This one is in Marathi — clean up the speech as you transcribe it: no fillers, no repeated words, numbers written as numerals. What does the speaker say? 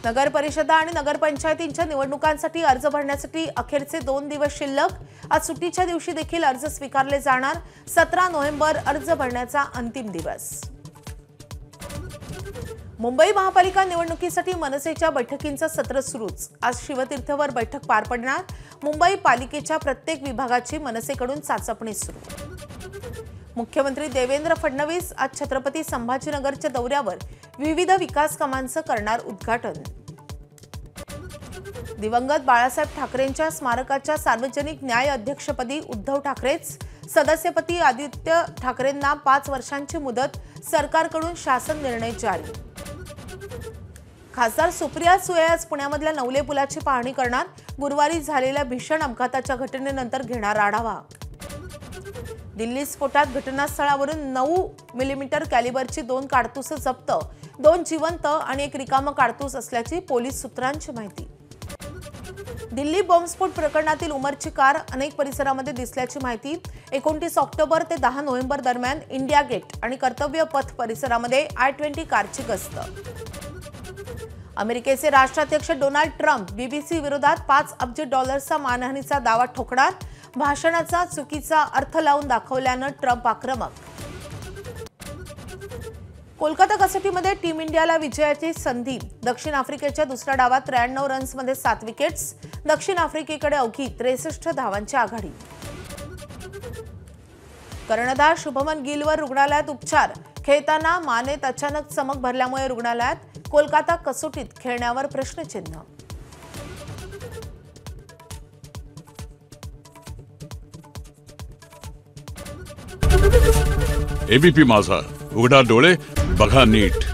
नगर परिषदा आणि नगरपंचायतींच्या निवडणुकांसाठी अर्ज भरण्यासाठी अखेरचे 2 दिवस शिल्लक। आज सुट्टीच्या दिवशी देखील अर्ज स्वीकारले जाणार। 17 नोव्हेंबर अर्ज भरण्याचा अंतिम दिवस। मुंबई महापालिका निवडणुकीसाठी मनसेच्या बैठकींचं सत्र सुरूच। आज शिवतीर्थवर बैठक पार पडणार। मुंबई पालिकेच्या प्रत्येक विभागाची मनसेकडून चाचपणी सुरू। मुख्यमंत्री देवेंद्र फडणवीस आज छत्रपती संभाजीनगरच्या दौऱ्यावर विविध विकास कामांचं करणार उद्घाटन। दिवंगत बाळासाहेब ठाकरेंच्या स्मारकाच्या सार्वजनिक न्याय अध्यक्षपदी उद्धव ठाकरेच। सदस्यपदी आदित्य ठाकरेंना 5 वर्षांची मुदत। सरकारकडून शासन निर्णय जारी। खासदार सुप्रिया सुळे आज पुण्यामधल्या नवले पुलाची पाहणी करणार। गुरुवारी झालेल्या भीषण अपघाताच्या घटनेनंतर घेणार आढावा। दिल्ली स्फोटात घटनास्थळावरून 9 मिलीमीटर कॅलिबरची 2 काडतुसं जप्त। 2 जिवंत आणि 1 रिकामं काडतूस असल्याची पोलीस सूत्रांची माहिती। दिल्ली बॉम्बस्फोट प्रकरणातील उमरची कार अनेक परिसरामध्ये दिसल्याची माहिती। 29 ऑक्टोबर ते 10 नोव्हेंबर दरम्यान इंडिया गेट आणि कर्तव्य पथ परिसरामध्ये I-20 कारची गस्त। अमेरिकेचे राष्ट्राध्यक्ष डोनाल्ड ट्रम्प बीबीसी विरोधात $5 अब्ज मानहानीचा दावा ठोकणार। भाषणाचा चुकीचा अर्थ लावून दाखवल्यानं ट्रम्प आक्रमक। कोलकाता कसोटीमध्ये टीम इंडियाला विजयाची संधी। दक्षिण आफ्रिकेच्या दुसऱ्या डावात 93 रन्समध्ये 7 विकेट्स। दक्षिण आफ्रिकेकडे अवघी 63 धावांची आघाडी। कर्णधार शुभमन गिलवर रुग्णालयात उपचार। खेळताना मानेत अचानक चमक भरल्यामुळे रुग्णालयात। कोलकाता कसोटीत खेळण्यावर प्रश्नचिन्ह। एबीपी माझा, उघडा डोळे बघा नीट।